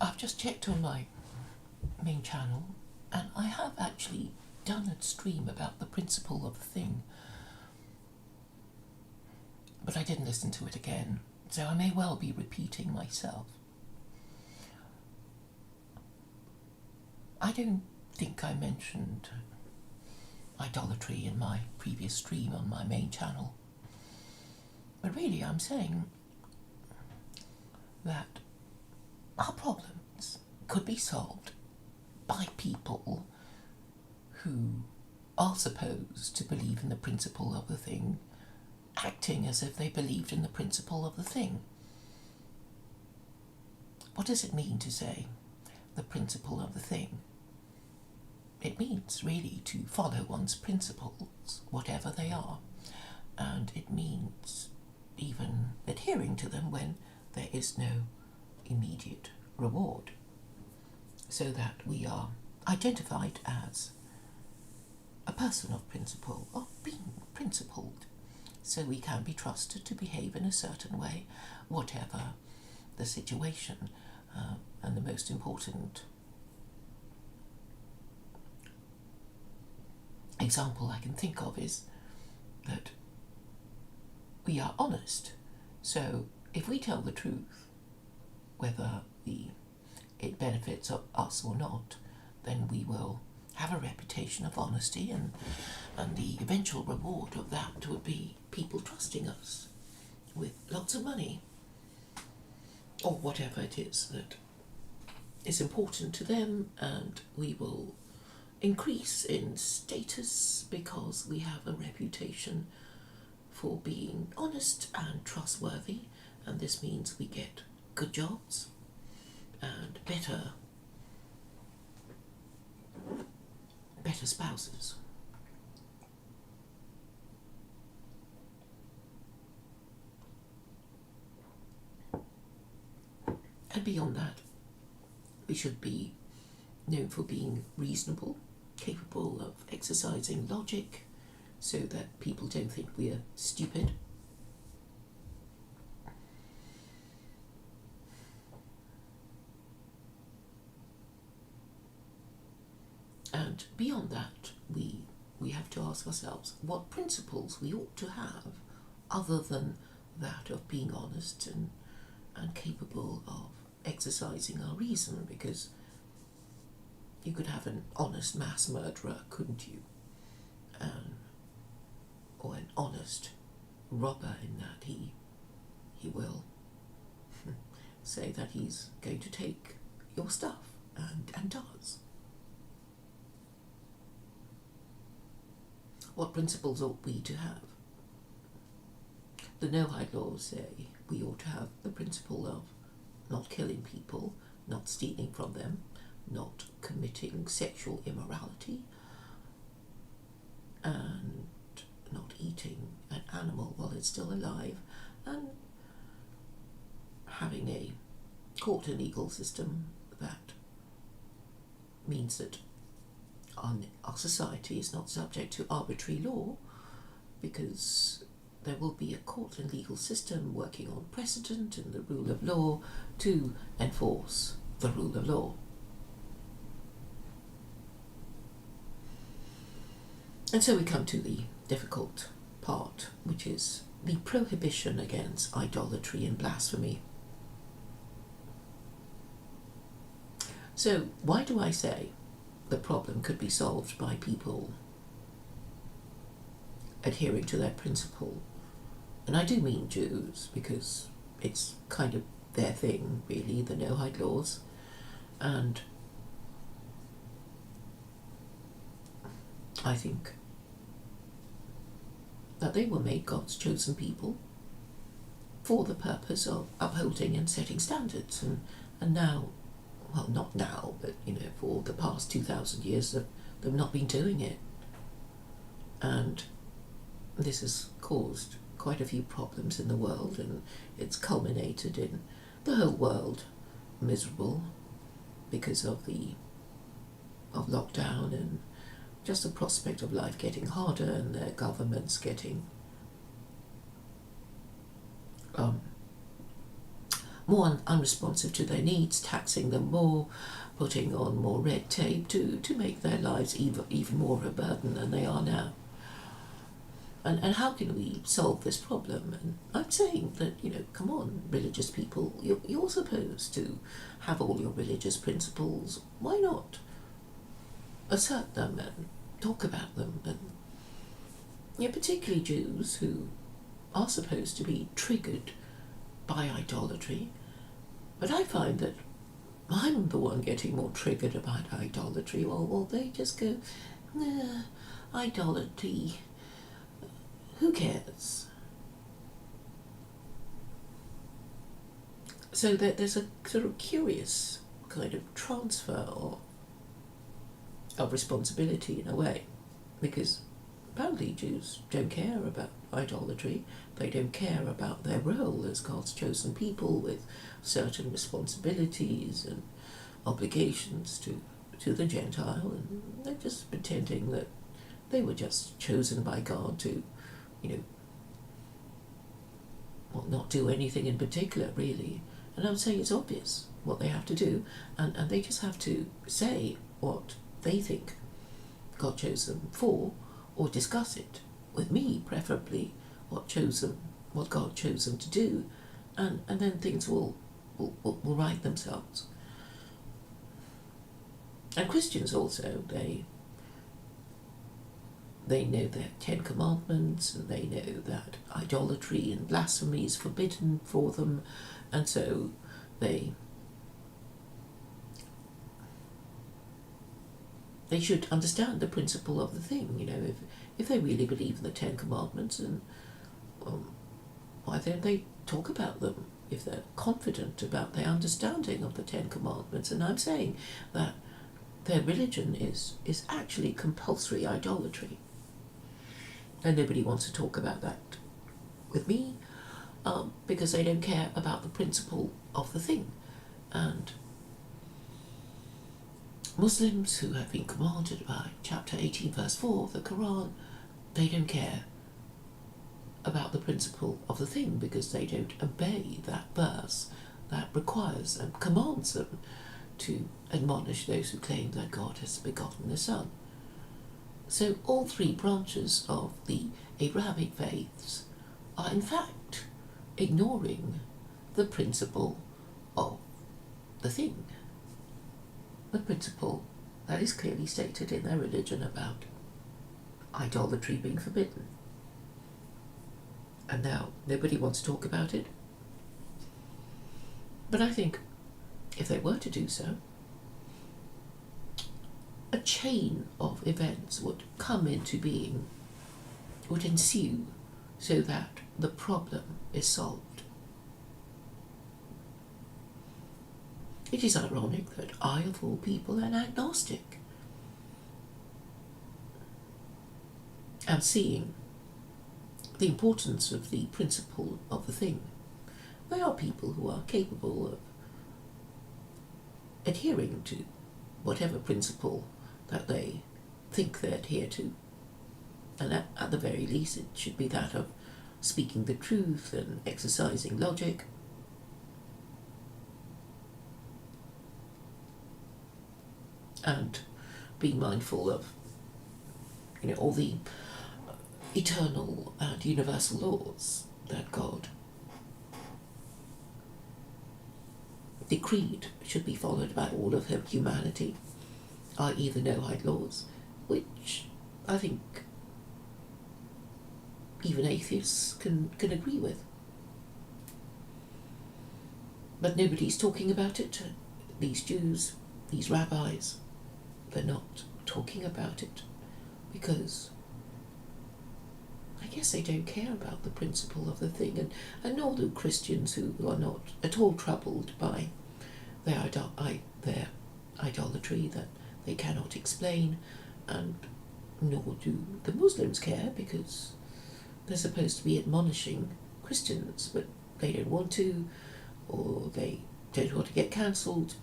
I've just checked on my main channel, and I have actually done a stream about the principle of the thing, but I didn't listen to it again, so I may well be repeating myself. I don't think I mentioned idolatry in my previous stream on my main channel, but really I'm saying that our problems could be solved by people who are supposed to believe in the principle of the thing, acting as if they believed in the principle of the thing. What does it mean to say the principle of the thing? It means really to follow one's principles, whatever they are, and it means even adhering to them when there is no immediate reward, so that we are identified as a person of principle, of being principled, so we can be trusted to behave in a certain way, whatever the situation. And the most important example I can think of is that we are honest. So if we tell the truth, whether it benefits us or not, then we will have a reputation of honesty, and the eventual reward of that would be people trusting us with lots of money, or whatever it is that is important to them, and we will increase in status because we have a reputation for being honest and trustworthy, and this means we get good jobs and better spouses. And beyond that, we should be known for being reasonable, capable of exercising logic, so that people don't think we're stupid. And beyond that, we have to ask ourselves what principles we ought to have other than that of being honest and capable of exercising our reason, because you could have an honest mass murderer, couldn't you? Or an honest robber, in that he will say that he's going to take your stuff, and does. What principles ought we to have? The no-hide laws say we ought to have the principle of not killing people, not stealing from them, not committing sexual immorality, and not eating an animal while it's still alive, and having a court and legal system that means that our society is not subject to arbitrary law, because there will be a court and legal system working on precedent and the rule of law to enforce the rule of law. And so we come to the difficult part, which is the prohibition against idolatry and blasphemy. So why do I say the problem could be solved by people adhering to that principle? And I do mean Jews, because it's kind of their thing, really, the no-hide laws. And I think that they were made God's chosen people for the purpose of upholding and setting standards. And now, well, not now, but, for the past 2,000 years, they've not been doing it. And this has caused quite a few problems in the world, and it's culminated in the whole world miserable because of lockdown and just the prospect of life getting harder, and their governments getting more unresponsive to their needs, taxing them more, putting on more red tape to make their lives even more of a burden than they are now. And how can we solve this problem? And I'm saying that, come on, religious people, you're supposed to have all your religious principles. Why not assert them and talk about them? And particularly Jews who are supposed to be triggered by idolatry. But I find that I'm the one getting more triggered about idolatry. Well, they just go, nah, idolatry, who cares? So there's a sort of curious kind of transfer of responsibility in a way, because apparently Jews don't care about idolatry. They don't care about their role as God's chosen people with certain responsibilities and obligations to the Gentile, and they're just pretending that they were just chosen by God to not do anything in particular, really. And I would say it's obvious what they have to do, and they just have to say what they think God chose them for, or discuss it with me, preferably, what God chose them to do, and then things will right themselves. And Christians also, they know their 10 Commandments, and they know that idolatry and blasphemy is forbidden for them, and so they should understand the principle of the thing. If they really believe in the 10 Commandments, and why don't they talk about them if they're confident about their understanding of the 10 Commandments? And I'm saying that their religion is actually compulsory idolatry. And nobody wants to talk about that with me, because they don't care about the principle of the thing. And Muslims who have been commanded by chapter 18 verse 4 of the Quran, they don't care about the principle of the thing, because they don't obey that verse that requires and commands them to admonish those who claim that God has begotten the Son. So all three branches of the Abrahamic faiths are in fact ignoring the principle of the thing, the principle that is clearly stated in their religion about idolatry being forbidden. And now nobody wants to talk about it. But I think if they were to do so, a chain of events would come into being, would ensue, so that the problem is solved. It is ironic that I, of all people, an agnostic, am seeing the importance of the principle of the thing. There are people who are capable of adhering to whatever principle that they think they adhere to. And at the very least, it should be that of speaking the truth and exercising logic. And being mindful of, all the eternal and universal laws that God decreed should be followed by all of humanity, i.e. the no-hide laws, which I think even atheists can agree with. But nobody's talking about it. These Jews, these rabbis, they're not talking about it because I guess they don't care about the principle of the thing, and nor do Christians who are not at all troubled by their idolatry that they cannot explain, and nor do the Muslims care, because they're supposed to be admonishing Christians, but they don't want to, or they don't want to get cancelled,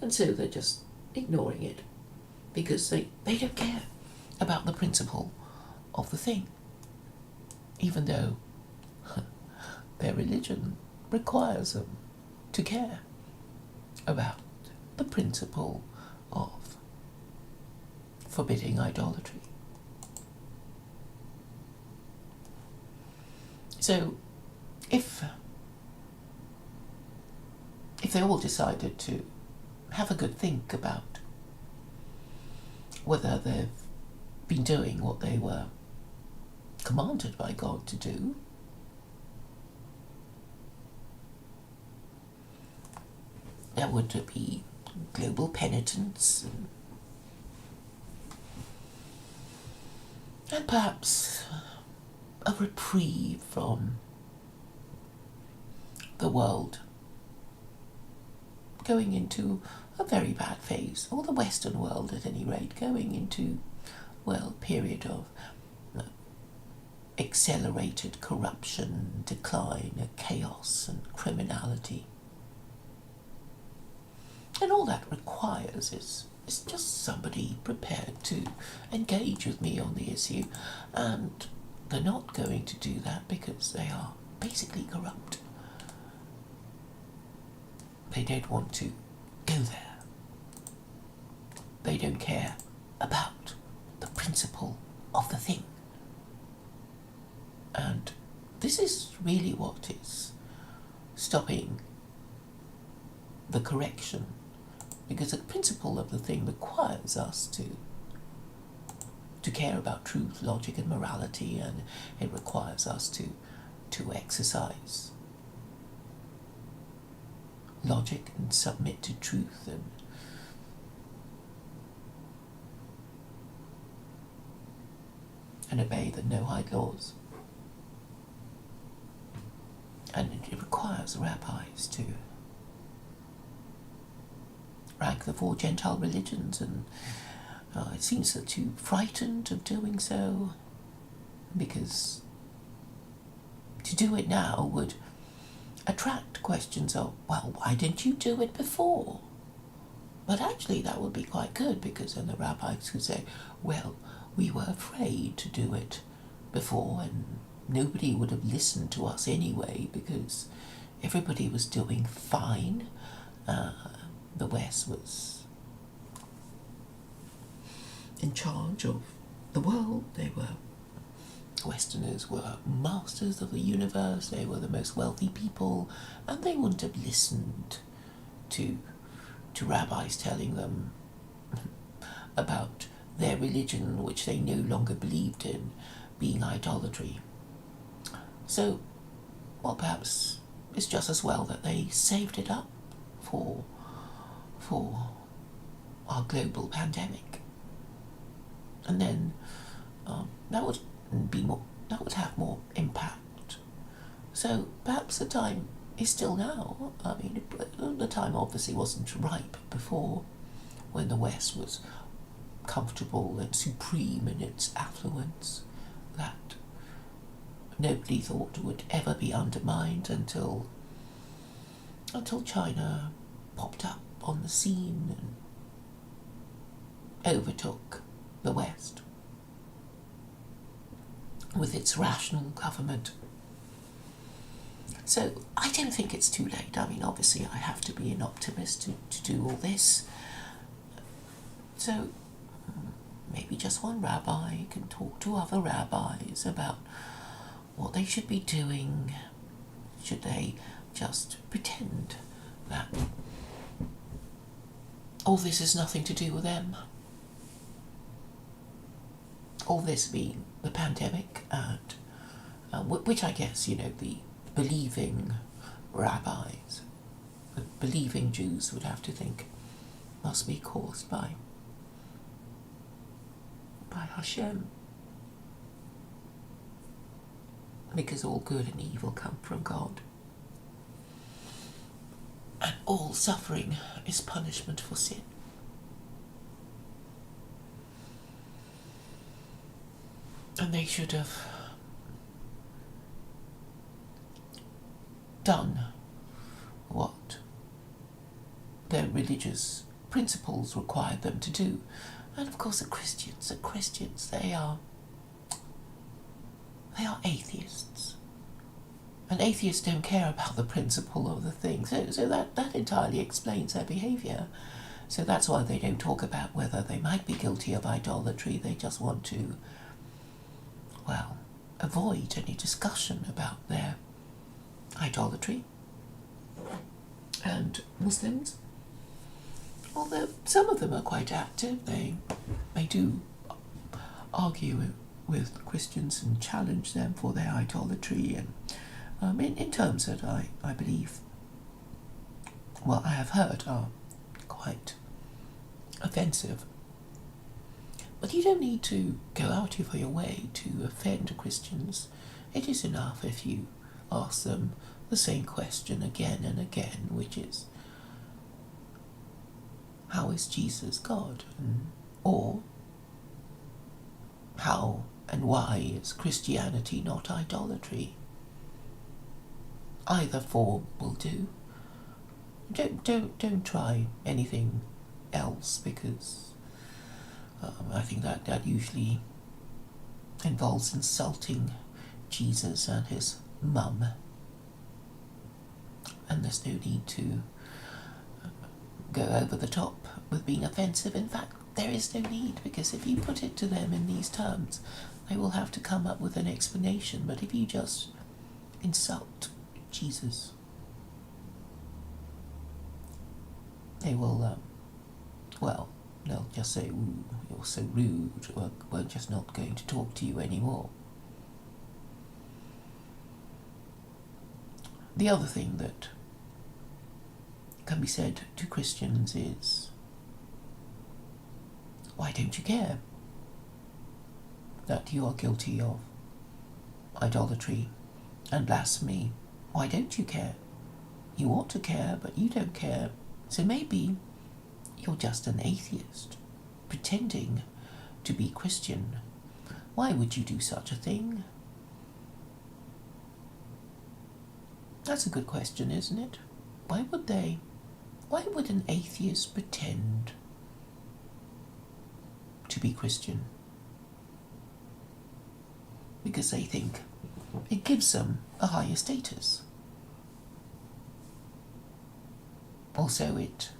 and so they're just ignoring it because they don't care about the principle of the thing, even though their religion requires them to care about the principle of forbidding idolatry. So if they all decided to have a good think about whether they've been doing what they were commanded by God to do, there would be global penitence and perhaps a reprieve from the world going into a very bad phase, or the Western world at any rate, going into, well, a period of accelerated corruption, decline, chaos and criminality. And all that requires is just somebody prepared to engage with me on the issue, and they're not going to do that because they are basically corrupt. They don't want to go there. They don't care about the principle of the thing. And this is really what is stopping the correction, because the principle of the thing requires us to care about truth, logic and morality, and it requires us to exercise logic and submit to truth and obey the no-hide laws. And it requires rabbis to rank the 4 Gentile religions, and it seems they're too frightened of doing so, because to do it now would attract questions of, well, why didn't you do it before? But actually that would be quite good, because then the rabbis could say, well, we were afraid to do it before and nobody would have listened to us anyway because everybody was doing fine. The West was in charge of the world. Westerners were masters of the universe. They were the most wealthy people, and they wouldn't have listened to rabbis telling them about their religion, which they no longer believed in, being idolatry. So, well, perhaps it's just as well that they saved it up for our global pandemic, and then that would have more impact. So perhaps the time is still now. I mean, the time obviously wasn't ripe before, when the West was comfortable and supreme in its affluence, that nobody thought would ever be undermined until China popped up on the scene and overtook the West with its rational government. So I don't think it's too late. I mean, obviously I have to be an optimist to do all this. So maybe just one rabbi can talk to other rabbis about what they should be doing. Should they just pretend that all this has nothing to do with them? All this being the pandemic, and which I guess, the believing rabbis, the believing Jews would have to think must be caused by Hashem, because all good and evil come from God, and all suffering is punishment for sin. And they should have done what their religious principles required them to do. And of course the Christians, they are atheists. And atheists don't care about the principle of the thing. So that entirely explains their behaviour. So that's why they don't talk about whether they might be guilty of idolatry. They just want to, well, avoid any discussion about their idolatry. And Muslims, although some of them are quite active, they do argue with Christians and challenge them for their idolatry, and in terms that I believe, well, I have heard are quite offensive. But you don't need to go out of your way to offend Christians. It is enough if you ask them the same question again and again, which is, how is Jesus God? Or, how and why is Christianity not idolatry? Either form will do. Don't try anything else, because I think that usually involves insulting Jesus and his mum, and there's no need to go over the top with being offensive. In fact, there is no need, because if you put it to them in these terms, they will have to come up with an explanation. But if you just insult Jesus, they will, they'll just say, "Ooh, you're so rude, we're just not going to talk to you anymore." The other thing that can be said to Christians is, why don't you care that you are guilty of idolatry and blasphemy? Why don't you care? You ought to care, but you don't care. So maybe you're just an atheist, pretending to be Christian. Why would you do such a thing? That's a good question, isn't it? Why would they? Why would an atheist pretend to be Christian? Because they think it gives them a higher status. Also, it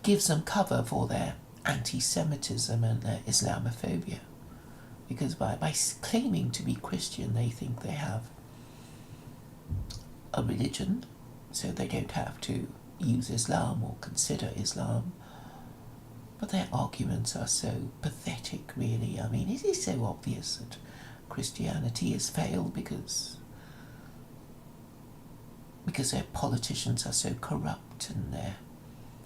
gives them cover for their anti-Semitism and their Islamophobia. Because by claiming to be Christian, they think they have a religion, so they don't have to use Islam or consider Islam. But their arguments are so pathetic, really. I mean, it is so obvious that Christianity has failed because their politicians are so corrupt and their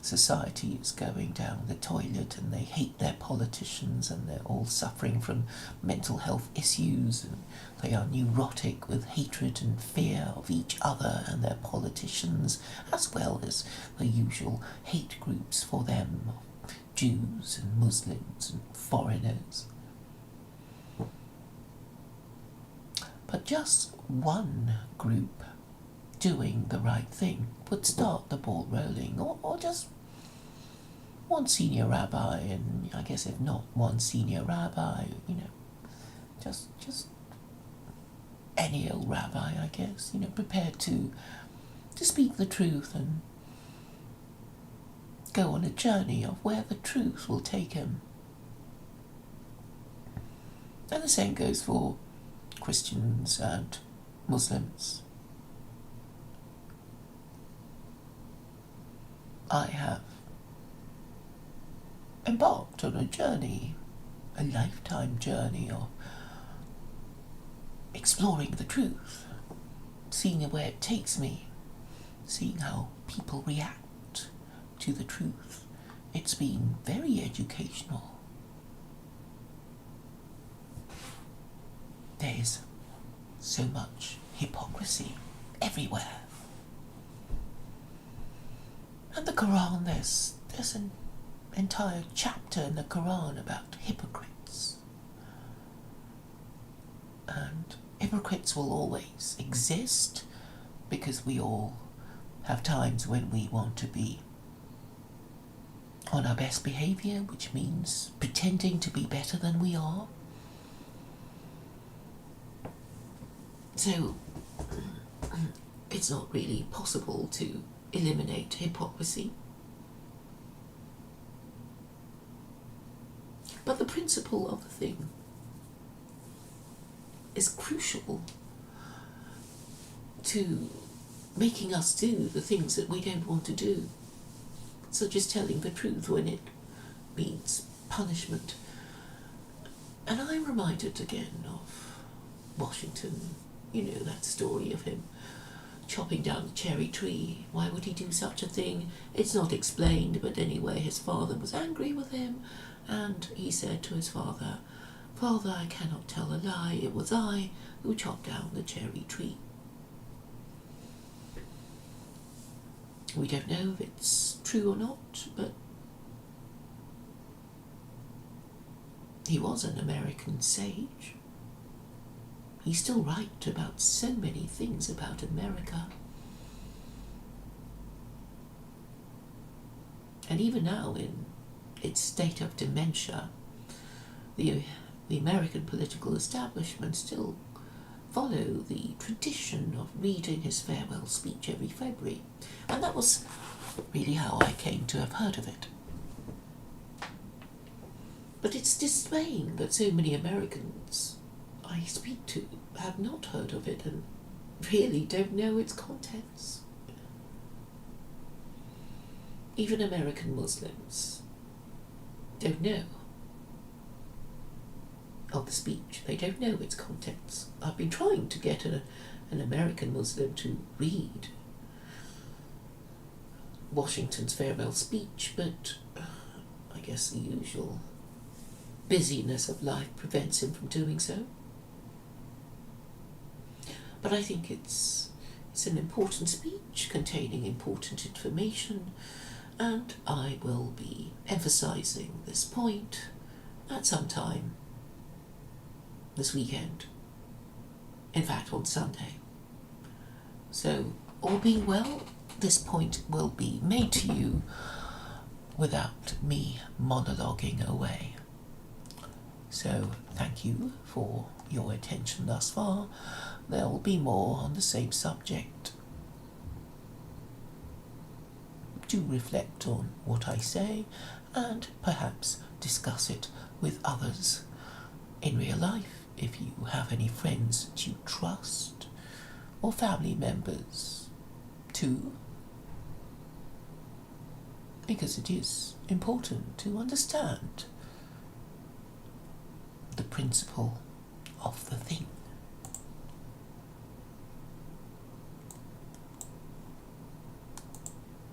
society is going down the toilet, and they hate their politicians, and they're all suffering from mental health issues, and they are neurotic with hatred and fear of each other and their politicians, as well as the usual hate groups for them, Jews and Muslims and foreigners. But just one group doing the right thing would start the ball rolling, or just one senior rabbi, and I guess if not one senior rabbi, just any old rabbi, I guess, prepared to speak the truth and go on a journey of where the truth will take him. And the same goes for Christians and Muslims. I have embarked on a journey, a lifetime journey of exploring the truth, seeing where it takes me, seeing how people react to the truth. It's been very educational. There's so much hypocrisy everywhere. And the Quran, there's an entire chapter in the Quran about hypocrites. And hypocrites will always exist, because we all have times when we want to be on our best behaviour, which means pretending to be better than we are. So it's not really possible to eliminate hypocrisy. But the principle of the thing is crucial to making us do the things that we don't want to do, such as telling the truth when it means punishment. And I'm reminded again of Washington, you know, that story of him chopping down the cherry tree. Why would he do such a thing? It's not explained, but anyway, his father was angry with him, and he said to his father, "Father, I cannot tell a lie. It was I who chopped down the cherry tree." We don't know if it's true or not, but he was an American sage. He's still right about so many things about America. And even now, in its state of dementia, the American political establishment still follow the tradition of reading his farewell speech every February. And that was really how I came to have heard of it. But it's dismaying that so many Americans I speak to have not heard of it and really don't know its contents. Even American Muslims don't know of the speech. They don't know its contents. I've been trying to get an American Muslim to read Washington's farewell speech, but I guess the usual busyness of life prevents him from doing so. But I think it's an important speech containing important information, and I will be emphasizing this point at some time this weekend. In fact, on Sunday. So, all being well, this point will be made to you without me monologuing away. So, thank you for your attention thus far. There will be more on the same subject. Do reflect on what I say and perhaps discuss it with others in real life if you have any friends that you trust or family members too, because it is important to understand the principle of the thing.